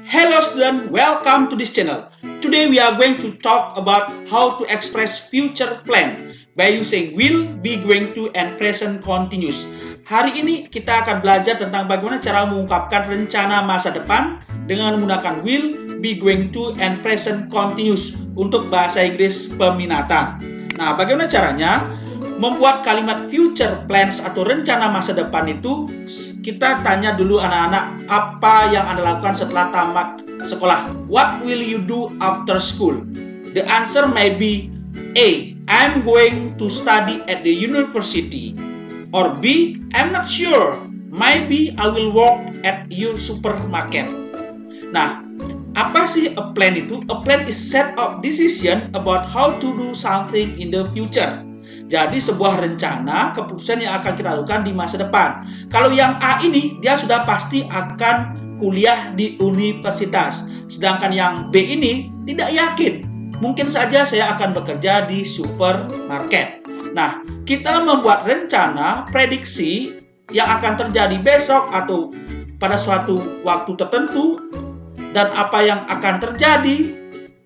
Hello student, welcome to this channel. Today we are going to talk about how to express future plan by using will, be going to, and present continuous. Hari ini kita akan belajar tentang bagaimana cara mengungkapkan rencana masa depan dengan menggunakan will, be going to, and present continuous untuk bahasa Inggris peminatan. Nah, bagaimana caranya? Membuat kalimat future plans atau rencana masa depan itu, kita tanya dulu anak-anak apa yang Anda lakukan setelah tamat sekolah. What will you do after school? The answer may be A. I'm going to study at the university. Or B. I'm not sure. Maybe I will work at your supermarket. Nah, apa sih a plan itu? A plan is set of decision about how to do something in the future. Jadi sebuah rencana, keputusan yang akan kita lakukan di masa depan. Kalau yang A ini, dia sudah pasti akan kuliah di universitas. Sedangkan yang B ini tidak yakin. Mungkin saja saya akan bekerja di supermarket. Nah, kita membuat rencana, prediksi yang akan terjadi besok atau pada suatu waktu tertentu dan apa yang akan terjadi.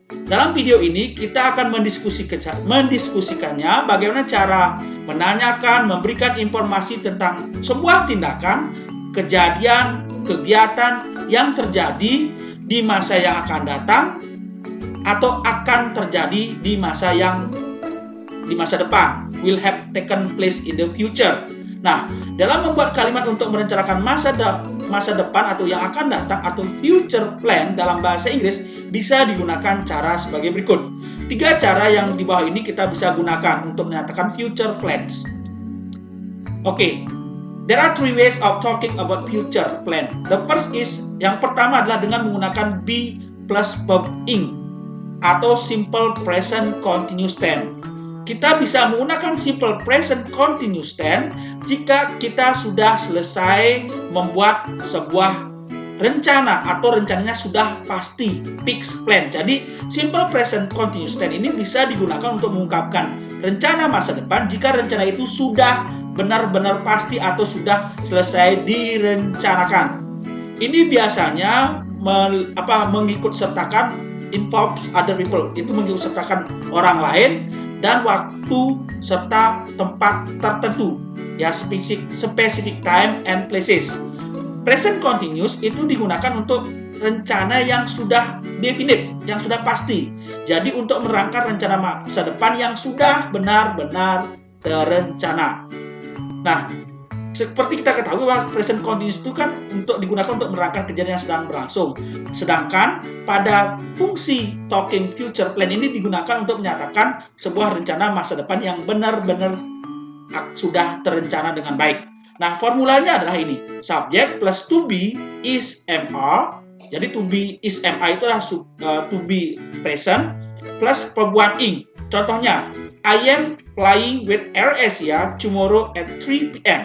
Dalam video ini kita akan mendiskusikannya bagaimana cara menanyakan, memberikan informasi tentang sebuah tindakan, kejadian, kegiatan yang terjadi di masa yang akan datang atau akan terjadi di masa depan, will have taken place in the future. Nah, dalam membuat kalimat untuk merencanakan masa depan atau yang akan datang atau future plan dalam bahasa Inggris bisa digunakan cara sebagai berikut. 3 cara yang di bawah ini kita bisa gunakan untuk menyatakan future plans. Oke, there are 3 ways of talking about future plan. The first is, yang pertama adalah dengan menggunakan be plus verb ing atau simple present continuous tense. Kita bisa menggunakan simple present continuous tense jika kita sudah selesai membuat sebuah rencana atau rencananya sudah pasti, fixed plan. Jadi simple present continuous tense ini bisa digunakan untuk mengungkapkan rencana masa depan jika rencana itu sudah benar-benar pasti atau sudah selesai direncanakan. Ini biasanya mengikut sertakan involves other people, itu mengikut sertakan orang lain dan waktu serta tempat tertentu, ya, specific time and places. Present continuous itu digunakan untuk rencana yang sudah definite, yang sudah pasti. Jadi untuk merangkai rencana masa depan yang sudah benar-benar terencana. Nah, seperti kita ketahui bahwa present continuous itu kan digunakan untuk merangkai kejadian yang sedang berlangsung. Sedangkan pada fungsi talking future plan ini digunakan untuk menyatakan sebuah rencana masa depan yang benar-benar sudah terencana dengan baik. Nah, formulanya adalah ini. Subject plus to be is MR. Jadi to be is MR itu adalah to be present plus perbuatan ing. Contohnya, I am flying with AirAsia tomorrow at 3 PM.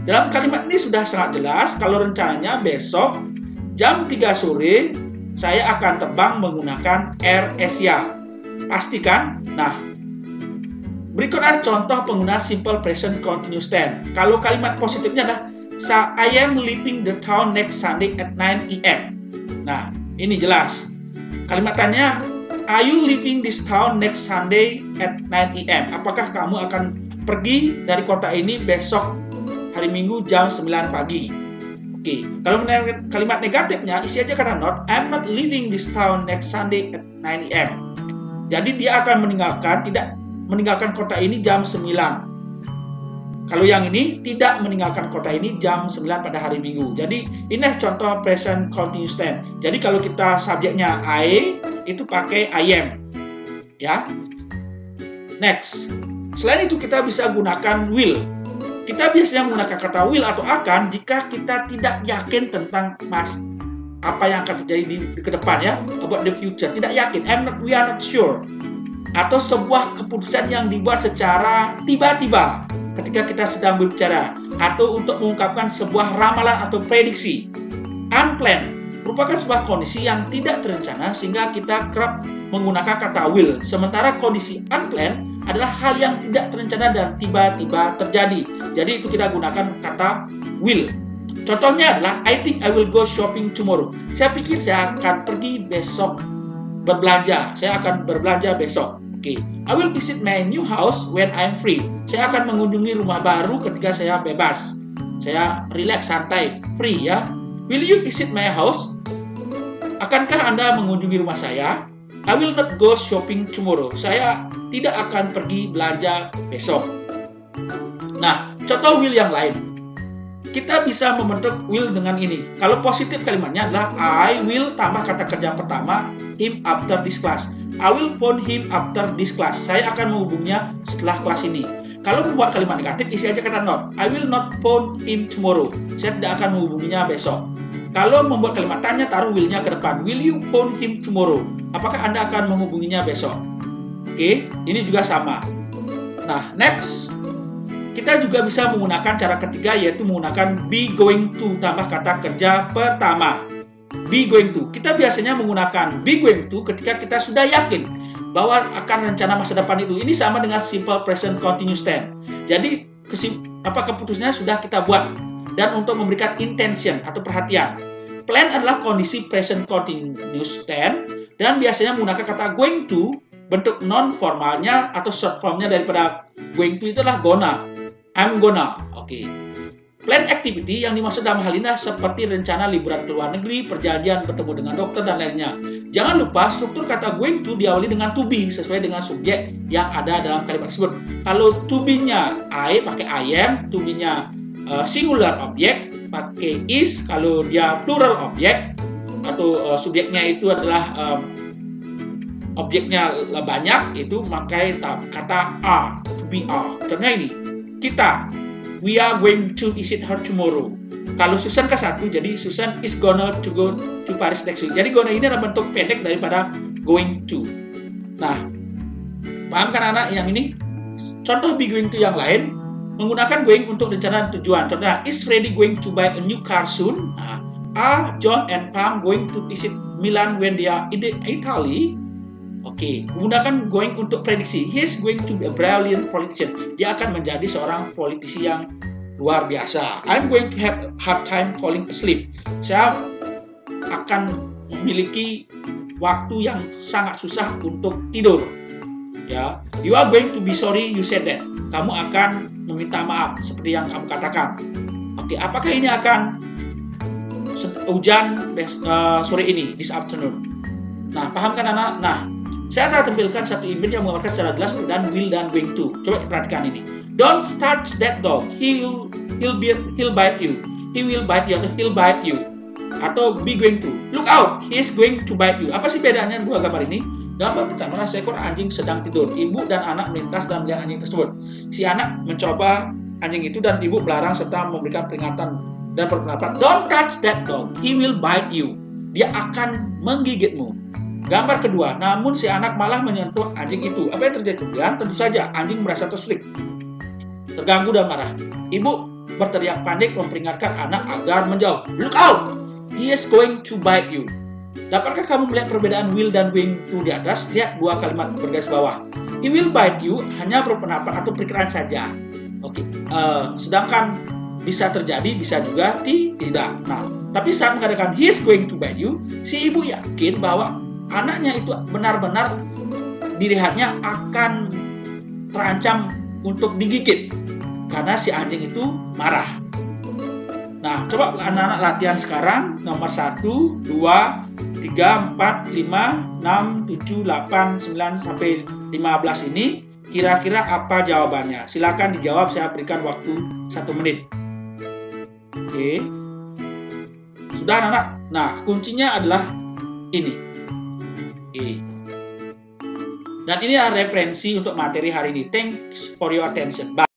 Dalam kalimat ini sudah sangat jelas kalau rencananya besok jam 3 sore saya akan terbang menggunakan AirAsia. Pastikan? Nah, berikut adalah contoh penggunaan simple present continuous tense. Kalau kalimat positifnya adalah I am leaving the town next Sunday at 9 AM. Nah, ini jelas. Kalimat tanya, are you leaving this town next Sunday at 9 AM? Apakah kamu akan pergi dari kota ini besok hari Minggu jam 9 pagi? Oke, kalau kalimat negatifnya isi aja kata not, I'm not leaving this town next Sunday at 9 AM. Jadi dia akan tidak meninggalkan kota ini jam 9. Kalau yang ini tidak meninggalkan kota ini jam 9 pada hari Minggu. Jadi ini contoh present continuous tense. Jadi kalau kita subjeknya I, itu pakai I am. Ya. Next. Selain itu kita bisa gunakan will. Kita biasanya menggunakan kata will atau akan jika kita tidak yakin tentang apa yang akan terjadi di ke depan, ya, about the future. Tidak yakin. We are not sure. Atau sebuah keputusan yang dibuat secara tiba-tiba ketika kita sedang berbicara, atau untuk mengungkapkan sebuah ramalan atau prediksi. Unplanned merupakan sebuah kondisi yang tidak terencana sehingga kita kerap menggunakan kata will. Sementara kondisi unplanned adalah hal yang tidak terencana dan tiba-tiba terjadi. Jadi itu kita gunakan kata will. Contohnya adalah, I think I will go shopping tomorrow. Saya pikir saya akan pergi besok berbelanja. Saya akan berbelanja besok. Oke. I will visit my new house when I'm free. Saya akan mengunjungi rumah baru ketika saya bebas. Saya relax, santai, free ya. Will you visit my house? Akankah Anda mengunjungi rumah saya? I will not go shopping tomorrow. Saya tidak akan pergi belanja besok. Nah, contoh will yang lain. Kita bisa membentuk will dengan ini. Kalau positif kalimatnya adalah I will tambah kata kerja pertama, him after this class. I will phone him after this class. Saya akan menghubunginya setelah kelas ini. Kalau membuat kalimat negatif, isi aja kata not. I will not phone him tomorrow. Saya tidak akan menghubunginya besok. Kalau membuat kalimat tanya, taruh will-nya ke depan. Will you phone him tomorrow? Apakah Anda akan menghubunginya besok? Oke, ini juga sama. Nah, next. Kita juga bisa menggunakan cara ketiga, yaitu menggunakan be going to tambah kata kerja pertama. Be going to. Kita biasanya menggunakan be going to ketika kita sudah yakin bahwa akan rencana masa depan itu. Ini sama dengan simple present continuous tense. Jadi, keputusannya sudah kita buat. Dan untuk memberikan intention atau perhatian. Plan adalah kondisi present continuous tense. Dan biasanya menggunakan kata going to. Bentuk non-formalnya atau short formnya daripada going to itu adalah gonna. I'm gonna. Oke. Plan activity yang dimaksud dalam hal ini seperti rencana liburan ke luar negeri, perjanjian bertemu dengan dokter, dan lainnya. Jangan lupa struktur kata going to diawali dengan to be sesuai dengan subjek yang ada dalam kalimat tersebut. Kalau to be-nya I pakai I am, to be-nya singular objek pakai is, kalau dia plural objek atau subjeknya itu adalah objeknya banyak, itu pakai kata are, to be are. Contohnya ini, kita, we are going to visit her tomorrow. Kalau Susan ke satu, jadi Susan is gonna to go to Paris next week. Jadi gonna ini adalah bentuk pendek daripada going to. Nah, paham kan anak yang ini? Contoh be going to yang lain, menggunakan going untuk rencana dan tujuan. Contohnya, is Freddy going to buy a new car soon? Nah, are John and Pam going to visit Milan when they are in Italy? Oke, menggunakan going untuk prediksi. He is going to be a brilliant politician. Dia akan menjadi seorang politisi yang luar biasa. I'm going to have a hard time falling asleep. Saya akan memiliki waktu yang sangat susah untuk tidur. Ya, you are going to be sorry you said that. Kamu akan meminta maaf seperti yang kamu katakan. Oke, apakah ini akan hujan sore ini, this afternoon? Nah, paham kan anak? Nah, saya akan tampilkan satu image yang menggambarkan secara jelas perbedaan will dan going to. Coba perhatikan ini. Don't touch that dog. He'll bite you. He will bite you atau he'll bite you. Atau be going to. Look out. He is going to bite you. Apa sih bedanya dua gambar ini? Gambar pertama, seekor anjing sedang tidur. Ibu dan anak melintas dan melihat anjing tersebut. Si anak mencoba anjing itu dan ibu melarang serta memberikan peringatan dan berpendapat, don't touch that dog. He will bite you. Dia akan menggigitmu. Gambar kedua, namun si anak malah menyentuh anjing itu. Apa yang terjadi kemudian? Tentu saja anjing merasa tersulik, terganggu dan marah. Ibu berteriak panik memperingatkan anak agar menjauh. Look out! He is going to bite you. Dapatkah kamu melihat perbedaan will dan going to di atas? Lihat dua kalimat bergaris bawah. He will bite you hanya berpendapat atau perkiraan saja. Oke. Sedangkan bisa terjadi, bisa juga tidak. Nah, tapi saat mengatakan he is going to bite you, si ibu yakin bahwa anaknya itu benar-benar dilihatnya akan terancam untuk digigit karena si anjing itu marah. Nah, coba anak-anak latihan sekarang. Nomor 1, 2, 3, 4, 5, 6, 7, 8, 9, sampai 15 ini kira-kira apa jawabannya? Silakan dijawab, saya berikan waktu 1 menit. Oke. Sudah anak-anak? Nah, kuncinya adalah ini. Oke. Dan ini adalah referensi untuk materi hari ini. Thanks for your attention. Bye.